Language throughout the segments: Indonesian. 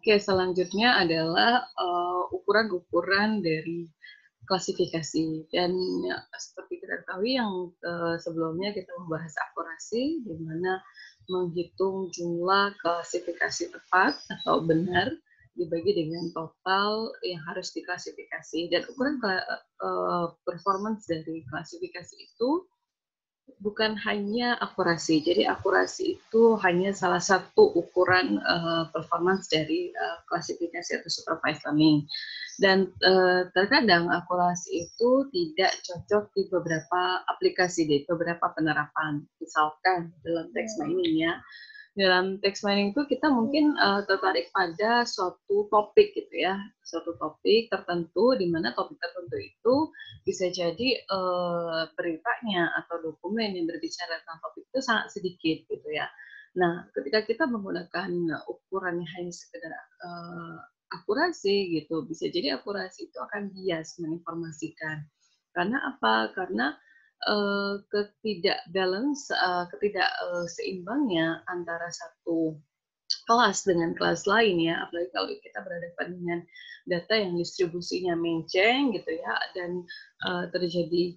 Oke, selanjutnya adalah ukuran-ukuran dari klasifikasi. Dan ya, seperti kita ketahui yang sebelumnya kita membahas akurasi, di mana menghitung jumlah klasifikasi tepat atau benar dibagi dengan total yang harus diklasifikasi. Dan ukuran performance dari klasifikasi itu bukan hanya akurasi. Jadi akurasi itu hanya salah satu ukuran performance dari klasifikasi atau supervised learning. Dan terkadang akurasi itu tidak cocok di beberapa aplikasi, di beberapa penerapan. Misalkan dalam text mining ya, dalam text mining itu kita mungkin tertarik pada suatu topik gitu ya, suatu topik tertentu, di mana topik tertentu itu bisa jadi beritanya atau dokumen yang berbicara tentang topik itu sangat sedikit gitu ya. Nah, ketika kita menggunakan ukuran yang hanya sekedar akurasi gitu, bisa jadi akurasi itu akan bias menginformasikan. Karena apa? Karena ketidakseimbangnya antara satu kelas dengan kelas lain ya, apalagi kalau kita berhadapan dengan data yang distribusinya menceng gitu ya, dan terjadi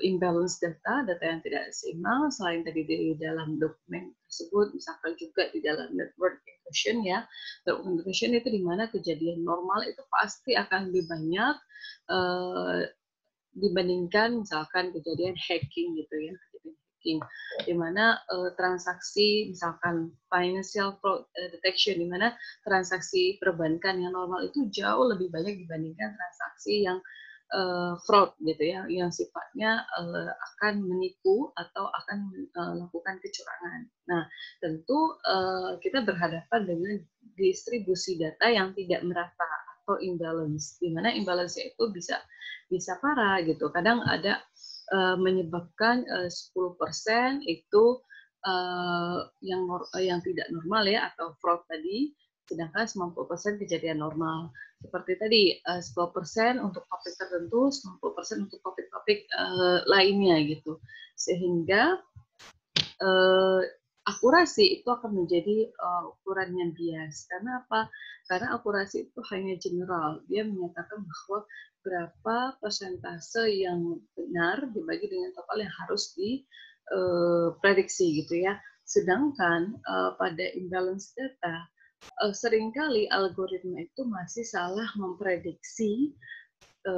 imbalance data yang tidak seimbang, selain tadi di dalam dokumen tersebut, misalkan juga di dalam network inclusion ya, network inclusion itu di mana kejadian normal itu pasti akan lebih banyak dibandingkan misalkan kejadian hacking gitu ya, kejadian hacking, di mana transaksi misalkan financial fraud detection, di mana transaksi perbankan yang normal itu jauh lebih banyak dibandingkan transaksi yang fraud gitu ya, yang sifatnya akan menipu atau akan melakukan kecurangan. Nah, tentu kita berhadapan dengan distribusi data yang tidak merata atau imbalance, di mana imbalance itu bisa parah gitu. Kadang ada menyebabkan 10% itu yang tidak normal ya, atau fraud tadi, sedangkan 90% kejadian normal. Seperti tadi, 10% untuk topik tertentu, 90% untuk topik-topik lainnya gitu. Sehingga akurasi itu akan menjadi ukuran yang bias. Karena apa? Karena akurasi itu hanya general. Dia menyatakan bahwa berapa persentase yang benar dibagi dengan total yang harus diprediksi gitu ya. Sedangkan pada imbalance data, seringkali algoritma itu masih salah memprediksi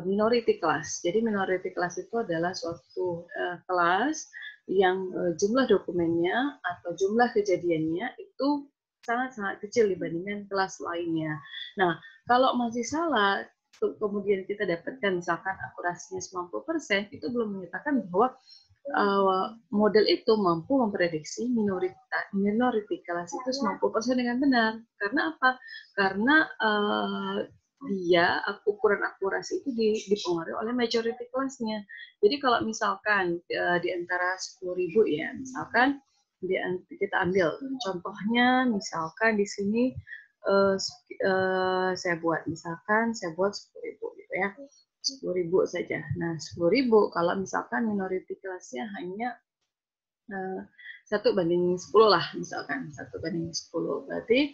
minority class. Jadi minority class itu adalah suatu kelas yang jumlah dokumennya atau jumlah kejadiannya itu sangat-sangat kecil dibandingkan kelas lainnya. Nah, kalau masih salah, kemudian kita dapatkan misalkan akurasinya 90%, itu belum menyatakan bahwa model itu mampu memprediksi minority kelas itu 90% dengan benar. Karena apa? Karena ukuran akurasi itu dipengaruhi oleh majority class-nya. Jadi kalau misalkan di antara 10.000 ya, misalkan kita ambil contohnya, misalkan di sini saya buat 10.000 gitu ya, 10.000 saja. Nah, 10.000 kalau misalkan minority class-nya hanya 1/10 lah, misalkan 1/10, berarti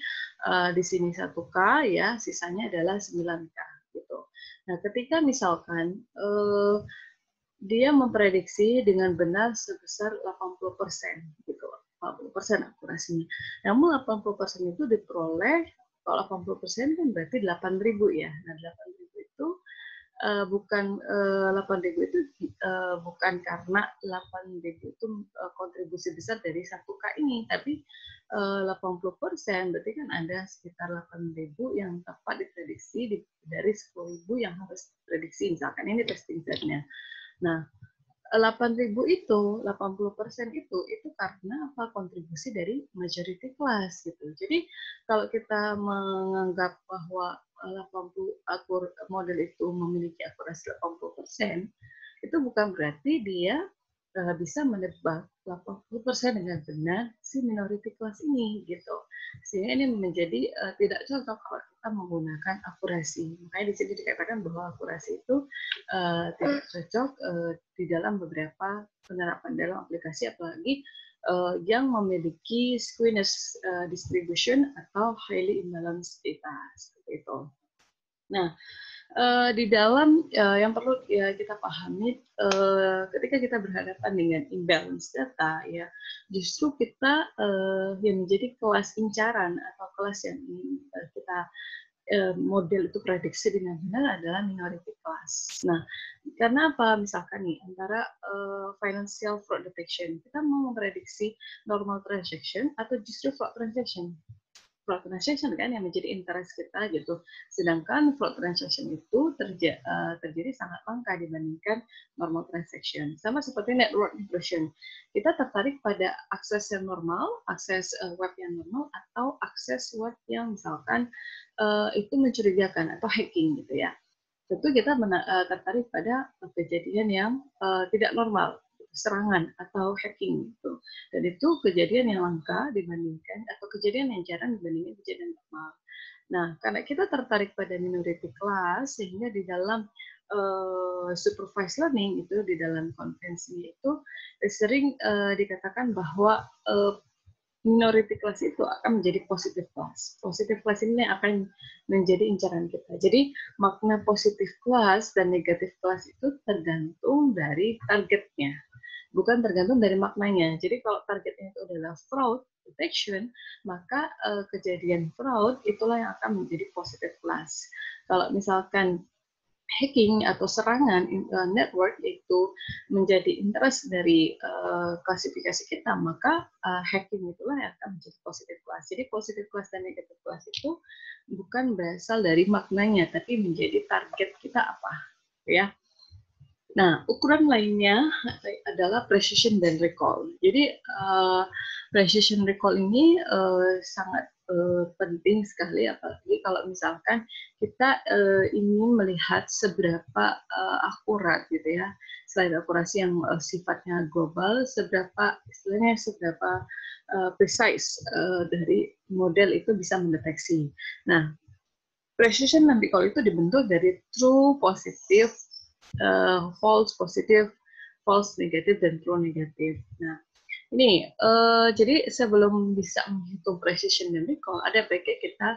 di sini 1K ya, sisanya adalah 9K gitu. Nah, ketika misalkan dia memprediksi dengan benar sebesar 80% gitu, 80% akurasinya. Namun 80% itu diperoleh, kalau 80% kan berarti 8.000 ya. Nah, 8.000 itu bukan 8.000 itu bukan karena 8.000 itu kontribusi besar dari 1K ini, tapi 80% berarti kan ada sekitar 8.000 yang tepat diprediksi dari 10.000 yang harus diprediksi, misalkan ini testing setnya. Nah, 8.000 itu, 80% itu karena apa? Kontribusi dari majority class gitu. Jadi kalau kita menganggap bahwa 80 model itu memiliki akurasi 80%, itu bukan berarti dia bisa menebak 80% dengan benar si minority class ini gitu. Sehingga ini menjadi tidak cocok kalau kita menggunakan akurasi. Makanya di sini dikatakan bahwa akurasi itu tidak cocok di dalam beberapa penerapan dalam aplikasi, apalagi yang memiliki skewness distribution atau highly imbalanced data seperti itu. Nah, di dalam yang perlu ya kita pahami ketika kita berhadapan dengan imbalance data ya justru kita yang menjadi kelas incaran atau kelas yang kita model itu prediksi dengan benar adalah minority class. Nah, karena apa? Misalkan nih antara financial fraud detection kita mau memprediksi normal transaction atau justru fraud transaction. Fraud transaction kan yang menjadi interest kita gitu. Sedangkan fraud transaction itu terjadi sangat langka dibandingkan normal transaction. Sama seperti network intrusion. Kita tertarik pada akses yang normal, akses web yang normal, atau akses web yang misalkan itu mencurigakan atau hacking gitu ya. Tentu kita tertarik pada kejadian yang tidak normal, serangan atau hacking gitu. Dan itu kejadian yang langka dibandingkan atau kejadian yang jarang dibandingkan kejadian normal. Nah, karena kita tertarik pada minority class sehingga di dalam supervised learning itu di dalam konvensi itu sering dikatakan bahwa minority class itu akan menjadi positive class. Positive class ini akan menjadi incaran kita. Jadi makna positive class dan negative class itu tergantung dari targetnya, bukan tergantung dari maknanya. Jadi kalau targetnya itu adalah fraud detection, maka kejadian fraud itulah yang akan menjadi positive class. Kalau misalkan hacking atau serangan network itu menjadi interest dari klasifikasi kita, maka hacking itulah yang akan menjadi positive class. Jadi positive class dan negative class itu bukan berasal dari maknanya, tapi menjadi target kita apa, ya. Nah, ukuran lainnya adalah precision dan recall. Jadi precision recall ini sangat penting sekali, apalagi kalau misalkan kita ingin melihat seberapa akurat gitu ya. Selain akurasi yang sifatnya global, seberapa precise dari model itu bisa mendeteksi. Nah, precision dan recall itu dibentuk dari true, positive, false, positive, false, negative, dan true, negative. Nah, ini jadi sebelum bisa menghitung precision dan recall, ada baiknya kita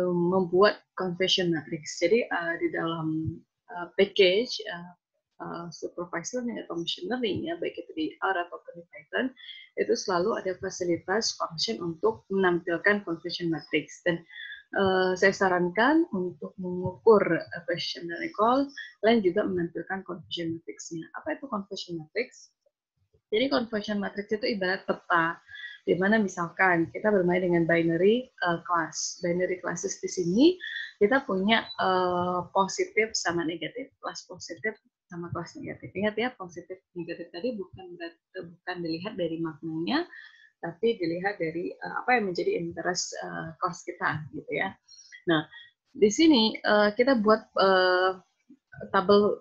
membuat confession matrix. Jadi di dalam package supervised learning atau machine learning ya, baik itu di R ataupun di Python, itu selalu ada fasilitas function untuk menampilkan confession matrix. Dan saya sarankan untuk mengukur precision dan recall, kalian juga menampilkan confession matrix-nya. Apa itu confession matrix? Jadi confession matrix itu ibarat peta, di mana misalkan kita bermain dengan binary class. Binary classes di sini kita punya positif sama negatif, kelas positif sama kelas negatif. Ingat ya, positif negatif tadi bukan dilihat dari maknanya, tapi dilihat dari apa yang menjadi interest kelas kita, gitu ya. Nah, di sini kita buat tabel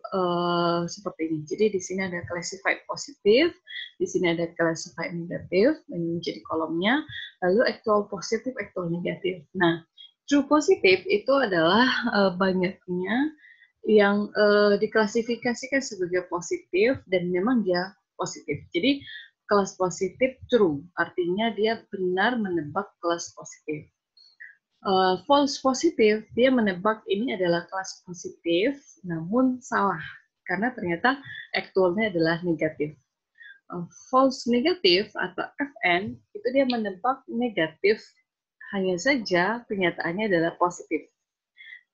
seperti ini. Jadi di sini ada classified positif, di sini ada classified negatif, ini menjadi kolomnya, lalu actual positif, actual negatif. Nah, true positif itu adalah banyaknya yang diklasifikasikan sebagai positif dan memang dia positif. Jadi kelas positif true, artinya dia benar menebak kelas positif. False positif, dia menebak ini adalah kelas positif, namun salah, karena ternyata aktualnya adalah negatif. False negatif atau FN, itu dia menebak negatif, hanya saja kenyataannya adalah positif.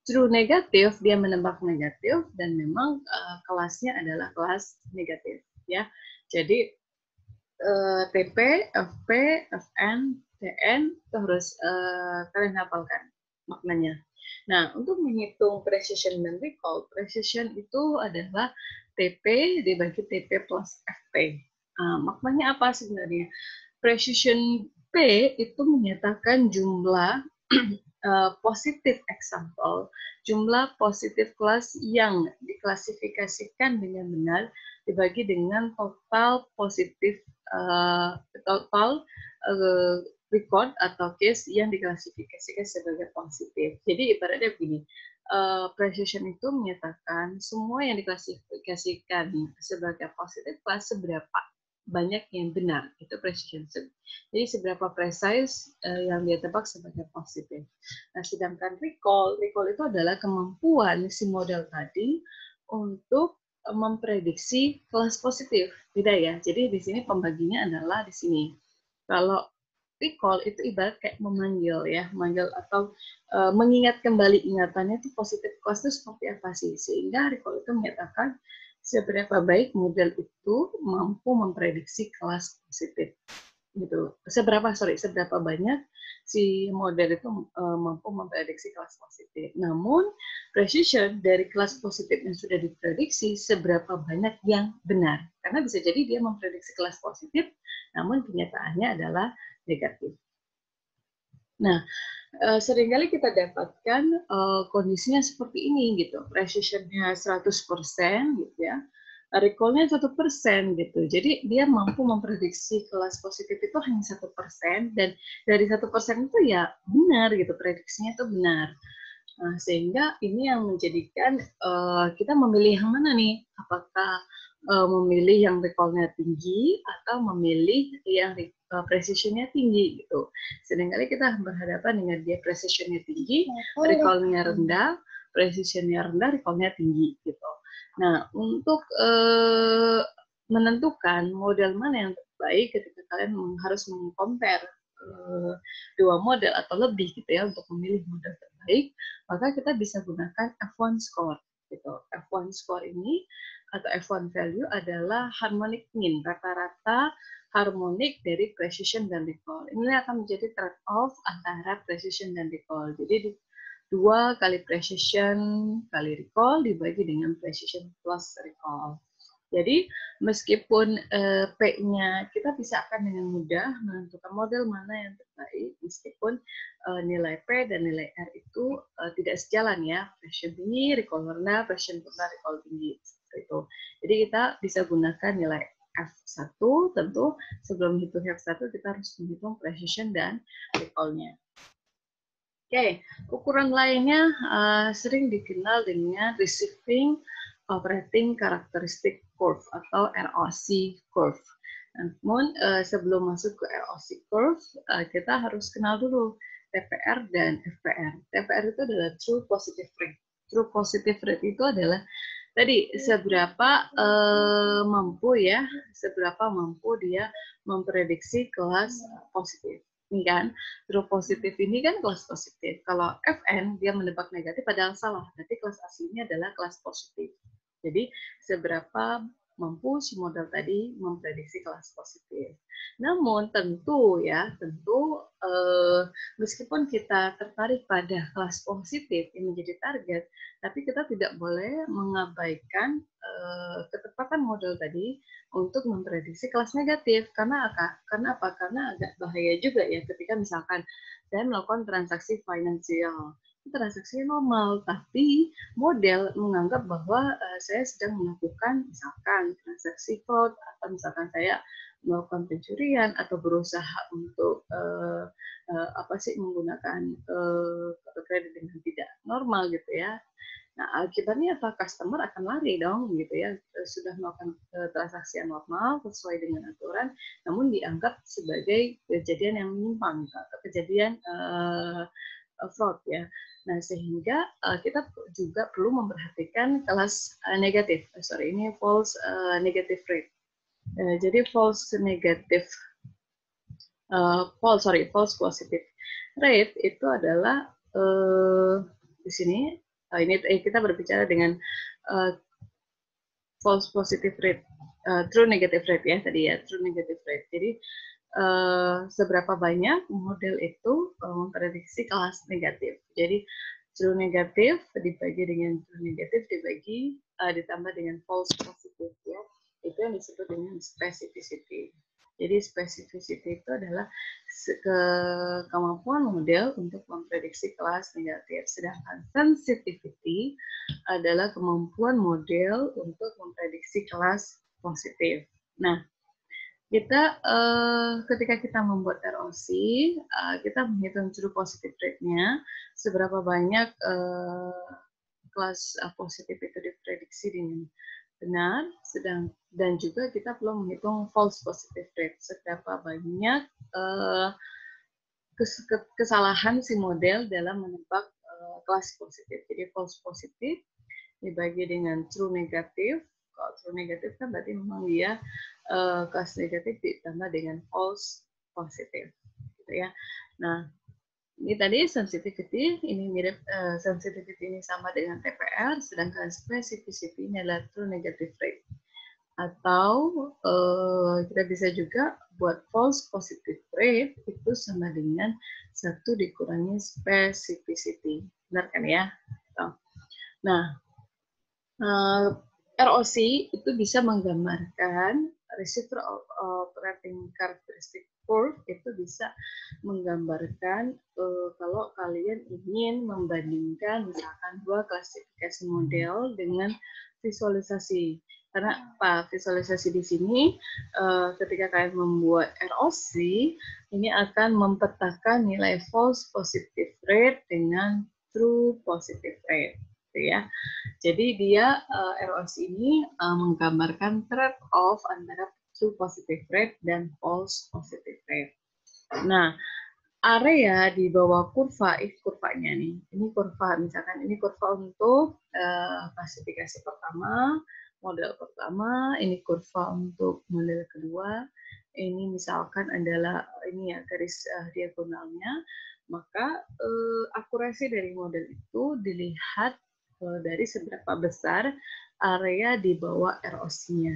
True negatif, dia menebak negatif, dan memang kelasnya adalah kelas negatif. Ya, jadi TP, FP, FN, TN itu harus kalian hafalkan maknanya. Nah, untuk menghitung precision dan recall, precision itu adalah TP dibagi TP plus FP. Maknanya apa sebenarnya? Precision P itu menyatakan jumlah positif example, jumlah positif kelas yang diklasifikasikan dengan benar dibagi dengan total positif total record atau case yang diklasifikasikan sebagai positif. Jadi ibaratnya begini, precision itu menyatakan semua yang diklasifikasikan sebagai positif kelas seberapa banyak yang benar, itu precision. Jadi seberapa precise yang dia tebak sebagai positif. Nah, sedangkan recall itu adalah kemampuan si model tadi untuk memprediksi kelas positif. Beda ya. Jadi di sini pembaginya adalah di sini. Kalau recall itu ibarat kayak memanggil ya, memanggil atau mengingat kembali ingatannya itu positif kelas itu seperti apa sih, sehingga recall itu menyatakan seberapa baik model itu mampu memprediksi kelas positif gitu. Seberapa banyak si model itu mampu memprediksi kelas positif. Namun precision dari kelas positif yang sudah diprediksi seberapa banyak yang benar, karena bisa jadi dia memprediksi kelas positif namun kenyataannya adalah negatif. Nah, seringkali kita dapatkan kondisinya seperti ini gitu, precision-nya 100% gitu ya, recall-nya 1% gitu. Jadi dia mampu memprediksi kelas positif itu hanya 1%, dan dari 1% itu ya benar gitu, prediksinya itu benar. Nah, sehingga ini yang menjadikan kita memilih yang mana nih? Apakah memilih yang recall-nya tinggi atau memilih yang precision-nya tinggi gitu. Seringkali kita berhadapan dengan dia precision-nya tinggi, recall-nya rendah, precision-nya rendah, recall-nya tinggi gitu. Nah, untuk menentukan model mana yang terbaik ketika kalian harus meng-compare dua model atau lebih gitu ya untuk memilih model terbaik, maka kita bisa gunakan F1 score gitu. F1 score ini atau F1 value adalah harmonic mean, rata-rata harmonik dari precision dan recall. Ini akan menjadi trade-off antara precision dan recall. Jadi 2 kali precision kali recall dibagi dengan precision plus recall. Jadi meskipun P-nya kita bisa akan dengan mudah menentukan model mana yang terbaik, meskipun nilai P dan nilai R itu tidak sejalan ya, precision tinggi, recall rendah, precision rendah, recall tinggi. Itu. Jadi kita bisa gunakan nilai F1, tentu sebelum menghitung F1 kita harus menghitung precision dan recall-nya. Oke, ukuran lainnya sering dikenal dengan receiving operating characteristic curve atau ROC curve. Namun sebelum masuk ke ROC curve, kita harus kenal dulu TPR dan FPR. TPR itu adalah true positive rate. True positive rate itu adalah tadi seberapa mampu dia memprediksi kelas positif. Ini kan, true positif ini kan kelas positif. Kalau FN dia menebak negatif padahal salah. Berarti kelas aslinya adalah kelas positif. Jadi seberapa mampu si model tadi memprediksi kelas positif. Namun tentu meskipun kita tertarik pada kelas positif yang menjadi target, tapi kita tidak boleh mengabaikan ketepatan model tadi untuk memprediksi kelas negatif. Karena apa? Karena agak bahaya juga ya ketika misalkan saya melakukan transaksi finansial. Transaksinya normal, tapi model menganggap bahwa saya sedang melakukan misalkan transaksi fraud, atau misalkan saya melakukan pencurian atau berusaha untuk menggunakan kartu kredit dengan tidak normal gitu ya. Nah, akibatnya apa? Customer akan lari dong, gitu ya. Sudah melakukan transaksi yang normal sesuai dengan aturan, namun dianggap sebagai kejadian yang menyimpang atau kejadian fraud ya. Nah, sehingga kita juga perlu memperhatikan kelas negatif. Ini false negative rate. Jadi false positive rate itu adalah di sini ini kita berbicara dengan false positive rate, true negative rate ya tadi ya, true negative rate. Jadi seberapa banyak model itu memprediksi kelas negatif. Jadi true negatif dibagi dengan true negatif ditambah dengan false positive ya. Itu yang disebut dengan specificity. Jadi specificity itu adalah kemampuan model untuk memprediksi kelas negatif. Sedangkan sensitivity adalah kemampuan model untuk memprediksi kelas positif. Nah, kita ketika kita membuat ROC, kita menghitung true positive rate-nya, seberapa banyak kelas positif itu diprediksi dengan benar, dan juga kita perlu menghitung false positive rate, seberapa banyak kesalahan si model dalam menebak kelas positif. Jadi false positif dibagi dengan true negatif. Kalau true negatif kan berarti memang dia kelas negatif ditambah dengan false positif, gitu ya. Nah, ini tadi sensitivity, ini mirip sensitivity ini sama dengan TPR, sedangkan specificity ini adalah true negative rate. Atau kita bisa juga buat false positive rate itu sama dengan 1 dikurangi specificity. Benar kan ya? Nah, ROC itu bisa menggambarkan receiver operating characteristic curve, itu bisa menggambarkan kalau kalian ingin membandingkan misalkan 2 klasifikasi model dengan visualisasi. Karena apa? Visualisasi di sini ketika kalian membuat ROC, ini akan mempetakan nilai false positive rate dengan true positive rate, gitu ya. Jadi dia ROC ini menggambarkan trade-off antara true positive rate dan false positive rate. Nah, area di bawah kurva, kurvanya nih. Ini kurva, misalkan ini kurva untuk klasifikasi pertama, model pertama, ini kurva untuk model kedua. Ini misalkan adalah ini ya garis diagonalnya, maka akurasi dari model itu dilihat dari seberapa besar area di bawah ROC-nya.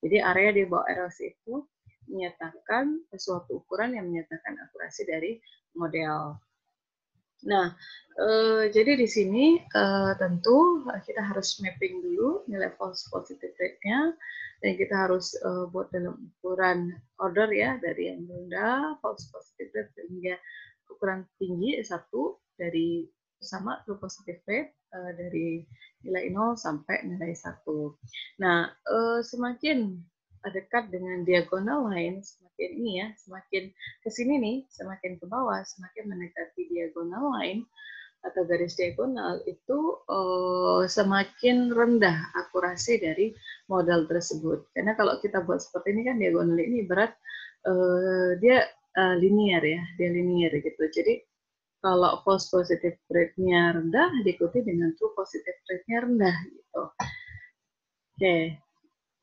Jadi area di bawah ROC itu menyatakan suatu ukuran yang menyatakan akurasi dari model. Nah, jadi di sini tentu kita harus mapping dulu nilai false positive rate-nya, dan kita harus buat dalam ukuran order ya, dari yang rendah false positive rate hingga ukuran tinggi 1 dari sama true positive rate dari nilai 0 sampai nilai 1. Nah, semakin dekat dengan diagonal line, semakin ini ya, semakin ke sini nih, semakin ke bawah, semakin mendekati diagonal line atau garis diagonal itu semakin rendah akurasi dari model tersebut. Karena kalau kita buat seperti ini kan diagonal ini berat dia linear ya, dia linear gitu. Jadi kalau false positive rate-nya rendah diikuti dengan true positive rate-nya rendah gitu. Oke.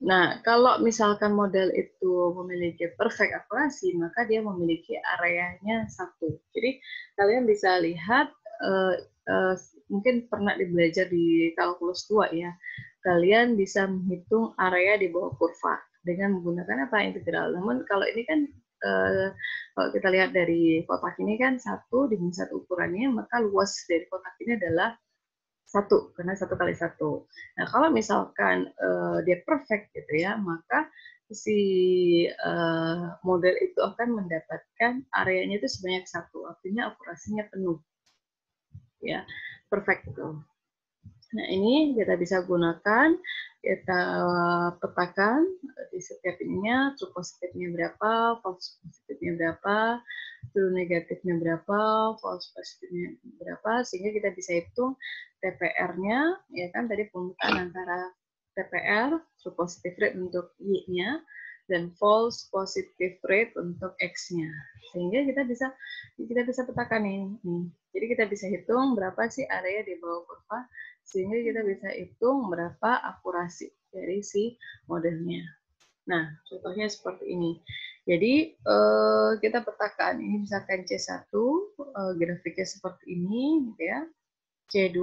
Nah, kalau misalkan model itu memiliki perfect akurasi, maka dia memiliki areanya 1. Jadi, kalian bisa lihat, mungkin pernah belajar di kalkulus 2 ya, kalian bisa menghitung area di bawah kurva dengan menggunakan apa? Integral. Namun kalau ini kan, kalau kita lihat dari kotak ini kan 1 dengan 1 ukurannya, maka luas dari kotak ini adalah 1, karena 1 kali 1. Nah, kalau misalkan dia perfect gitu ya, maka si model itu akan mendapatkan areanya itu sebanyak 1, artinya akurasinya penuh. Ya, perfect itu. Nah, ini kita bisa gunakan, kita petakan di setiap ininya, true positifnya berapa, false positifnya berapa, true negatifnya berapa, false positifnya berapa, sehingga kita bisa hitung TPR-nya, ya kan tadi pemutaan antara TPR, true positive rate untuk Y-nya, dan false positive rate untuk X-nya. Sehingga kita bisa petakan nih. Jadi kita bisa hitung berapa sih area di bawah kurva, sehingga kita bisa hitung berapa akurasi dari si modelnya. Nah, contohnya seperti ini. Jadi, kita petakan, ini misalkan C1, grafiknya seperti ini, gitu ya. C2,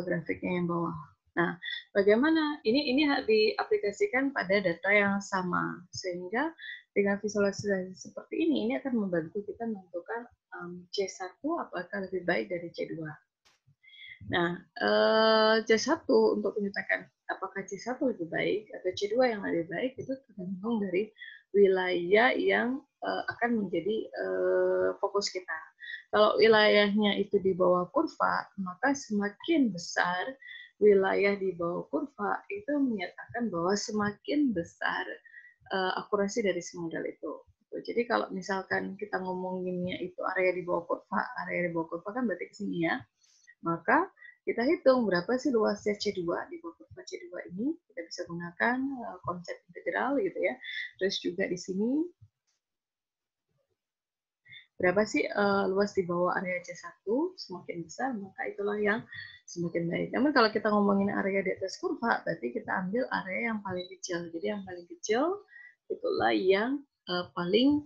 grafiknya yang bawah. Nah, bagaimana? Ini diaplikasikan pada data yang sama, sehingga dengan visualisasi seperti ini akan membantu kita menentukan C1 apakah lebih baik dari C2. Nah, C1 untuk menyatakan apakah C1 lebih baik atau C2 yang lebih baik itu tergantung dari wilayah yang akan menjadi fokus kita. Kalau wilayahnya itu di bawah kurva, maka semakin besar wilayah di bawah kurva itu menyatakan bahwa semakin besar akurasi dari si model itu. Jadi kalau misalkan kita ngomonginnya itu area di bawah kurva kan berarti ke sini ya. Maka kita hitung berapa sih luasnya C2 di bawah kurva C2 ini. Kita bisa gunakan konsep integral gitu ya. Terus juga di sini berapa sih luas di bawah area C1, semakin besar maka itulah yang semakin baik. Namun kalau kita ngomongin area di atas kurva, berarti kita ambil area yang paling kecil. Jadi yang paling kecil itulah yang paling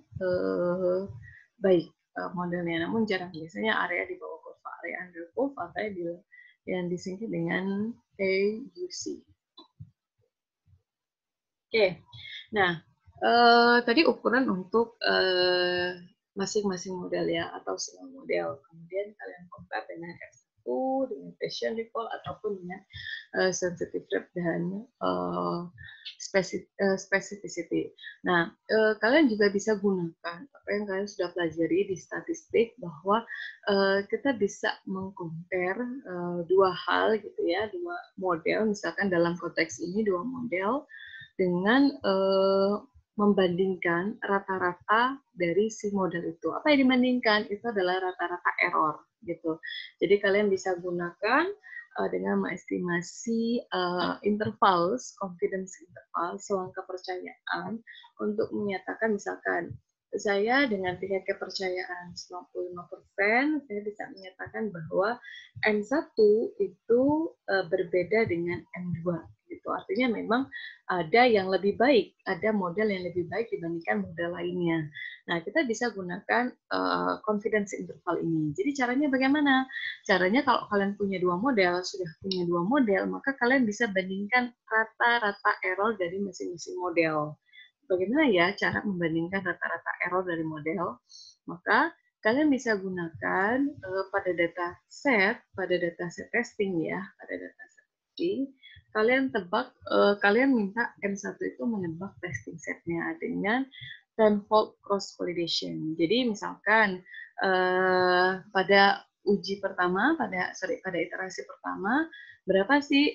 baik modelnya. Namun jarang, biasanya area di bawah kurva, area under kurva, atau yang disingkat dengan AUC. Oke, nah tadi ukuran untuk masing-masing model ya, atau semua model. Kemudian kalian compare dengan F1, dengan Passion Recall, ataupun dengan Sensitive Rep dan Specificity. Nah, kalian juga bisa gunakan apa yang kalian sudah pelajari di statistik, bahwa kita bisa meng-compare dua hal gitu ya, dua model, misalkan dalam konteks ini dua model, dengan membandingkan rata-rata dari si model itu. Apa yang dibandingkan? Itu adalah rata-rata error gitu. Jadi kalian bisa gunakan dengan mengestimasi intervals, confidence interval, selang kepercayaan untuk menyatakan misalkan saya dengan tingkat kepercayaan 95%, saya bisa menyatakan bahwa N1 itu berbeda dengan N2 gitu. Artinya memang ada yang lebih baik, ada model yang lebih baik dibandingkan model lainnya. Nah, kita bisa gunakan confidence interval ini. Jadi caranya bagaimana? Caranya kalau kalian punya dua model, sudah punya dua model, maka kalian bisa bandingkan rata-rata error dari masing-masing model. Bagaimana ya cara membandingkan rata-rata error dari model? Maka kalian bisa gunakan pada dataset testing ya, pada dataset testing, kalian tebak, kalian minta M1 itu menebak testing setnya dengan tenfold cross validation. Jadi misalkan pada uji pertama, pada iterasi pertama, berapa sih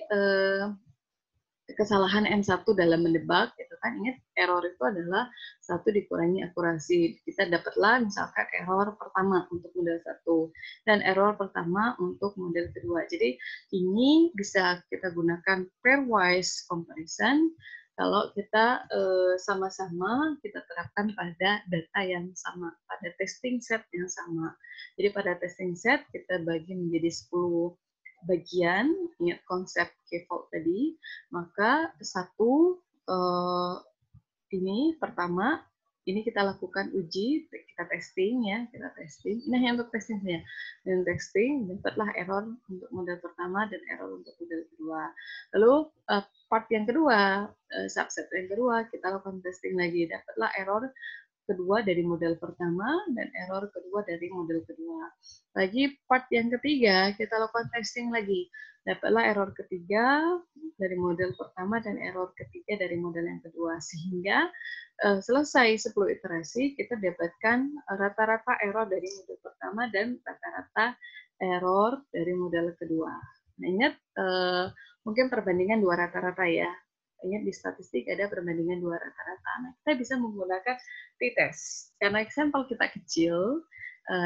kesalahan M1 dalam menebak, gitu kan. Ingat, error itu adalah 1 dikurangi akurasi. Kita dapatlah misalkan error pertama untuk model 1 dan error pertama untuk model kedua. Jadi ini bisa kita gunakan pairwise comparison kalau kita sama-sama kita terapkan pada data yang sama, pada testing set yang sama. Jadi pada testing set kita bagi menjadi 10 bagian, ingat konsep K-fold tadi, maka satu ini pertama, ini kita lakukan uji, kita testing ya, kita testing. Nah, yang untuk testingnya, dan testing dapatlah error untuk model pertama dan error untuk model kedua. Lalu part yang kedua, subset yang kedua, kita lakukan testing lagi, dapatlah error kedua dari model pertama dan error kedua dari model kedua. Lagi part yang ketiga, kita lakukan testing lagi. Dapatlah error ketiga dari model pertama dan error ketiga dari model yang kedua. Sehingga selesai 10 iterasi, kita dapatkan rata-rata error dari model pertama dan rata-rata error dari model kedua. Nah, ingat, mungkin perbandingan dua rata-rata ya. Ingat di statistik ada perbandingan dua rata-rata. Nah, kita bisa menggunakan t-test. Karena example kita kecil,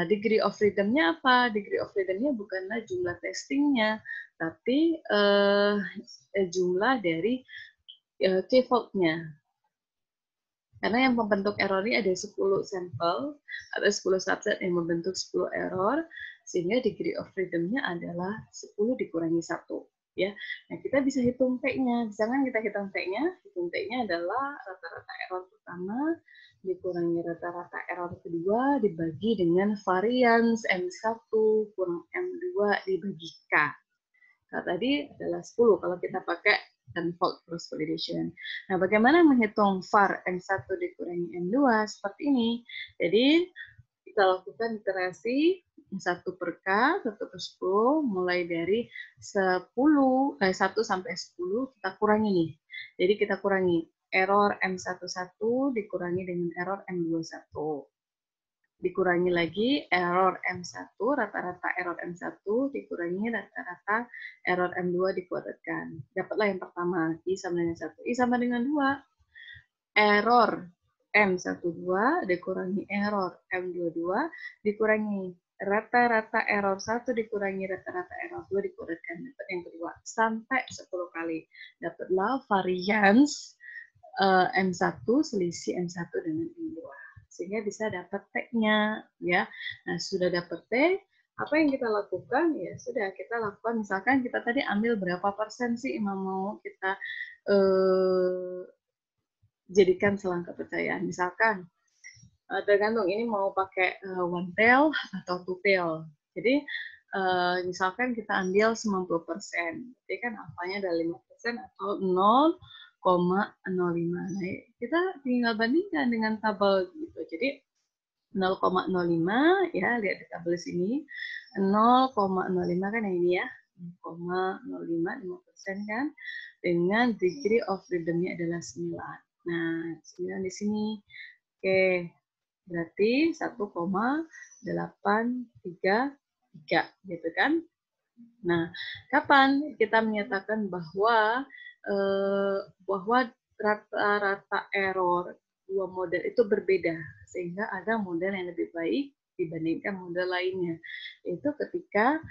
degree of freedom-nya apa? Degree of freedom-nya bukanlah jumlah testingnya, tapi jumlah dari K-fold-nya. Karena yang membentuk error ini ada 10 sampel, ada 10 subset yang membentuk 10 error, sehingga degree of freedom-nya adalah 10 dikurangi 1. Ya, nah kita bisa hitung T-nya. Misalkan kita hitung T-nya, adalah rata-rata error pertama dikurangi rata-rata error kedua dibagi dengan varians M1 kurang M2 dibagi K. Nah, tadi adalah 10 kalau kita pakai tenfold cross validation. Nah, bagaimana menghitung var M1 dikurangi M2? Seperti ini. Jadi, kita lakukan iterasi 1 per K, 1 per 10, mulai dari 1 sampai 10, kita kurangi nih. Jadi kita kurangi error M11 dikurangi dengan error M21. Dikurangi lagi error M1, rata-rata error M1, dikurangi rata-rata error M2 dikuadratkan. Dapatlah yang pertama, I sama dengan 1. I sama dengan 2. Error M12 dikurangi error M22 dikurangi rata-rata error 1 dikurangi rata-rata error 2 dikurangi dapat yang kedua sampai 10 kali. Dapatlah varians M1 selisih M1 dengan M2. Sehingga bisa dapat T-nya ya. Nah, sudah dapat T, apa yang kita lakukan? Ya sudah kita lakukan, misalkan kita tadi ambil berapa persen sih yang mau kita jadikan selang kepercayaan. Misalkan tergantung ini mau pakai one tail atau two tail. Jadi misalkan kita ambil 90%, jadi kan alfanya ada 5% atau 0,05. Nah, kita tinggal bandingkan dengan tabel gitu. Jadi 0,05 ya, lihat di tabel sini. 0,05 kan yang ini ya. 0,05 5% kan, dengan degree of freedom-nya adalah 9. Nah, 9 di sini. Oke, berarti 1,833 gitu kan. Nah, kapan kita menyatakan bahwa rata-rata error dua model itu berbeda, sehingga ada model yang lebih baik dibandingkan model lainnya. Itu ketika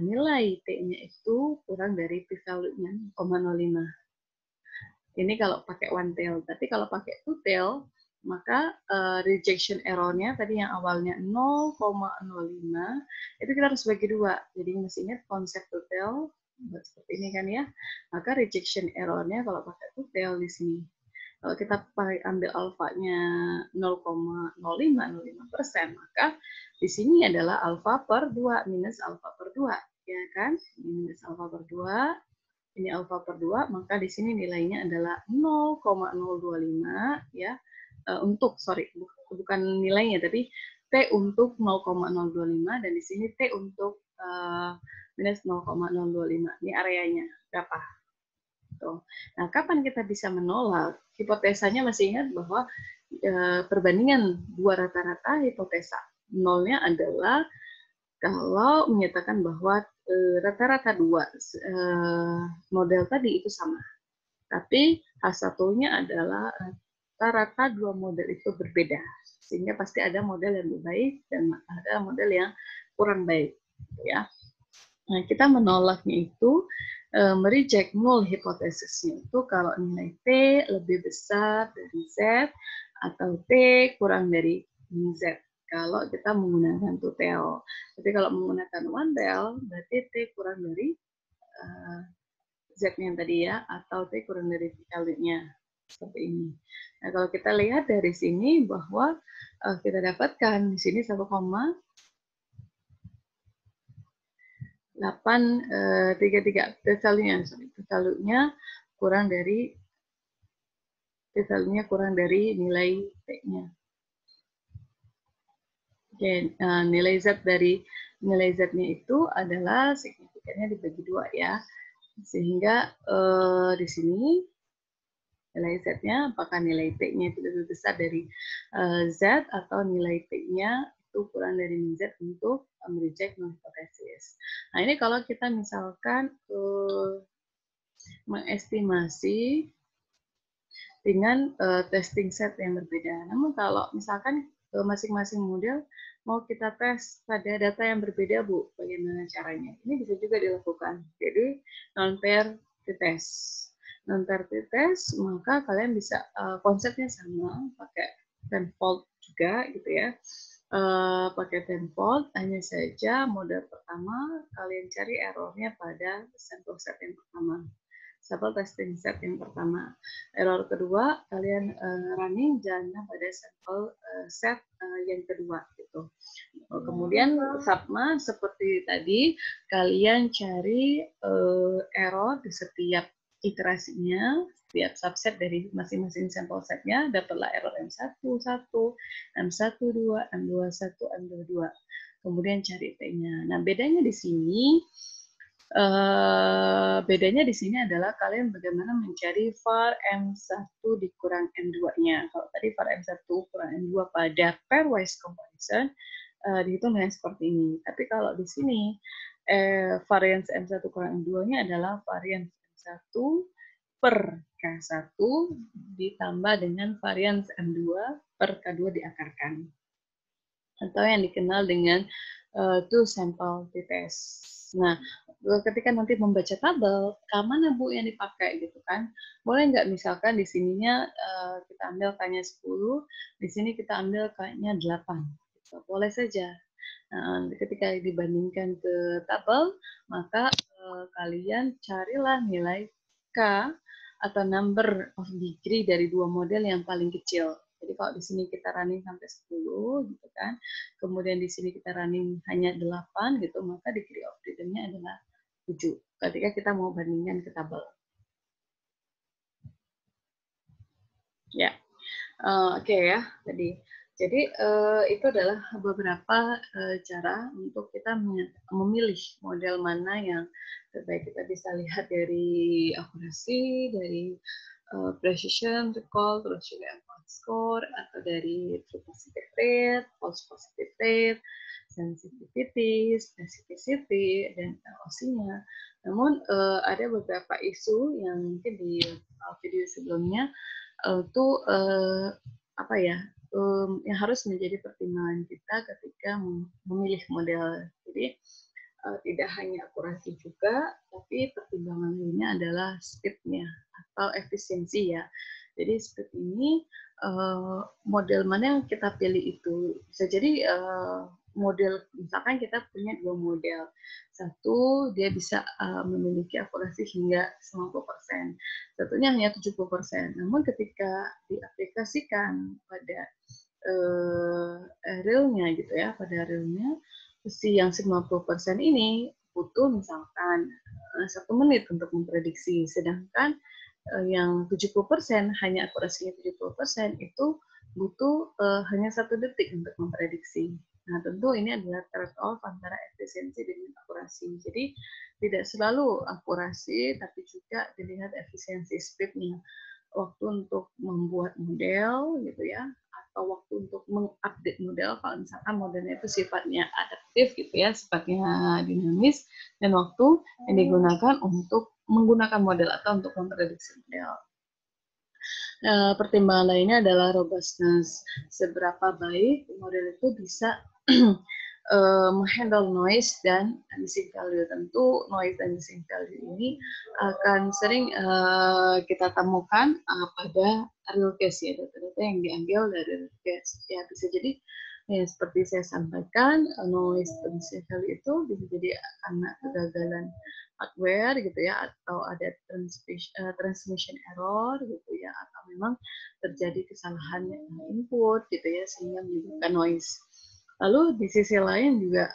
nilai T-nya itu kurang dari p-value-nya 0,05. Ini kalau pakai one tail. Tapi kalau pakai two tail, maka rejection error-nya tadi yang awalnya 0,05 itu kita harus bagi dua. Jadi mesti ingat konsep two tail seperti ini kan ya. Maka rejection error-nya kalau pakai two tail di sini. Kalau kita ambil alfanya 0,05%, maka di sini adalah alfa per 2 minus alfa per 2, ya kan? Minus alfa per 2, ini alfa per 2, maka di sini nilainya adalah 0,025 ya. Bukan nilainya, tapi T untuk 0,025 dan di sini T untuk minus 0,025. Ini areanya berapa? Tuh. Nah, kapan kita bisa menolak? Hipotesanya masih ingat bahwa perbandingan dua rata-rata hipotesa. Nolnya adalah kalau menyatakan bahwa rata-rata dua model tadi itu sama. Tapi H1-nya adalah rata-rata dua model itu berbeda. Sehingga pasti ada model yang lebih baik dan ada model yang kurang baik. Ya. Nah, kita menolaknya itu mereject null hipotesisnya itu kalau nilai T lebih besar dari Z atau T kurang dari Z kalau kita menggunakan two tail. Tapi kalau menggunakan one tail berarti T kurang dari Z-nya tadi ya, atau T kurang dari value-nya seperti ini. Nah, kalau kita lihat dari sini bahwa kita dapatkan di sini 1,833 p-value-nya kurang dari nilai T-nya. Oke, nilai Z dari nilai Z-nya itu adalah signifikannya dibagi dua ya. Sehingga di sini nilai Z-nya apakah nilai T-nya itu lebih besar dari Z atau nilai T-nya itu kurang dari Z untuk mereject null hypothesis. Nah, ini kalau kita misalkan mengestimasi dengan testing set yang berbeda. Namun kalau misalkan masing-masing model mau kita tes pada data yang berbeda, Bu, bagaimana caranya? Ini bisa juga dilakukan. Jadi non-pair t-test. Non-pair t-test, maka kalian bisa konsepnya sama, pakai tenfold juga gitu ya. Pakai tenfold, hanya saja model pertama kalian cari errornya pada sampel set yang pertama. Sampel testing set yang pertama. Error kedua, kalian running jalannya pada sampel set yang kedua gitu. Kemudian sama seperti tadi, kalian cari error di setiap iterasinya, setiap subset dari masing-masing sampel setnya, dapatlah error M1, 1, M1, 2, M2, 1, M2, 2. Kemudian cari T-nya. Nah, bedanya di sini, adalah kalian bagaimana mencari var M1 dikurang M2-nya. Kalau tadi var M1 kurang M2 pada pairwise comparison, dihitung dengan seperti ini. Tapi kalau di sini, variance M1 kurang M2-nya adalah variance M1 per K1 ditambah dengan variance M2 per K2 diakarkan. Atau yang dikenal dengan to sample t-test. Nah, ketika nanti membaca tabel, mana Bu yang dipakai gitu kan? Boleh nggak misalkan di sininya kita ambil K-nya 10, di sini kita ambil K-nya 8. Gitu. Boleh saja. Nah, ketika dibandingkan ke tabel, maka kalian carilah nilai K atau number of degree dari dua model yang paling kecil. Jadi kalau di sini kita running sampai 10 gitu kan, kemudian di sini kita running hanya 8 gitu, maka degree of freedom-nya adalah 7 ketika kita mau bandingkan ke tabel. Ya, oke ya tadi. Jadi itu adalah beberapa cara untuk kita memilih model mana yang terbaik. Kita bisa lihat dari akurasi, dari precision, recall, terus juga advanced score, atau dari true positive rate, false positive rate, sensitivity, specificity, dan LOC-nya. Namun ada beberapa isu yang mungkin di video sebelumnya itu apa ya yang harus menjadi pertimbangan kita ketika memilih model. Jadi tidak hanya akurasi juga, tapi pertimbangan lainnya adalah speed-nya atau efisiensi ya. Jadi speed ini model mana yang kita pilih itu bisa jadi model, misalkan kita punya dua model. Satu dia bisa memiliki akurasi hingga 90%, satunya hanya 70%. Namun ketika diaplikasikan pada realnya gitu ya, pada realnya si yang 90% ini butuh misalkan 1 menit untuk memprediksi, sedangkan yang 70% hanya akurasinya 70% itu butuh hanya 1 detik untuk memprediksi. Nah, tentu ini adalah trade-off antara efisiensi dengan akurasi. Jadi tidak selalu akurasi, tapi juga dilihat efisiensi speed-nya. Waktu untuk membuat model gitu ya, atau waktu untuk mengupdate model kalau misalkan modelnya itu sifatnya adaptif gitu ya, sifatnya dinamis, dan waktu yang digunakan untuk menggunakan model atau untuk memprediksi model. Pertimbangan lainnya adalah robustness. Seberapa baik model itu bisa menghandle noise dan missing value. Tentu noise dan missing value ini akan sering kita temukan pada real case ya, data-data yang diambil dari real case. Ya bisa jadi ya seperti saya sampaikan, noise dan missing value itu bisa jadi karena kegagalan hardware gitu ya, atau ada transmission error gitu ya, atau memang terjadi kesalahan input gitu ya sehingga menimbulkan noise. Lalu di sisi lain juga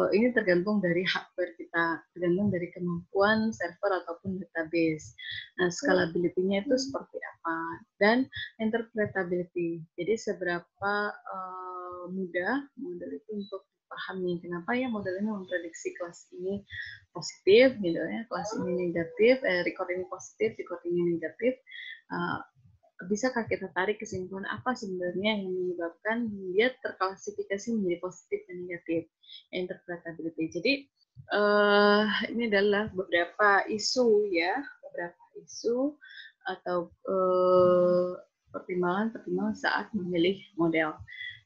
ini tergantung dari hardware kita, tergantung dari kemampuan server ataupun database. Nah, scalability-nya itu seperti apa, dan interpretability. Jadi seberapa mudah model itu untuk dipahami. Kenapa ya model ini memprediksi kelas ini positif, gitu ya, kelas ini negatif, record ini positif, record ini negatif. Bisakah kita tarik kesimpulan apa sebenarnya yang menyebabkan dia terklasifikasi menjadi positif dan negatif, interpretability. Jadi ini adalah beberapa isu ya, beberapa isu atau pertimbangan-pertimbangan saat memilih model.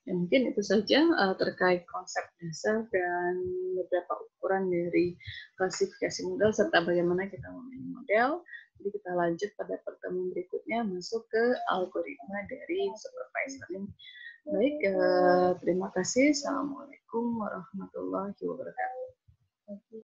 Ya, mungkin itu saja terkait konsep dasar dan beberapa ukuran dari klasifikasi model serta bagaimana kita memilih model. Jadi kita lanjut pada pertemuan berikutnya masuk ke algoritma dari supervised learning. Baik, terima kasih. Assalamualaikum warahmatullahi wabarakatuh.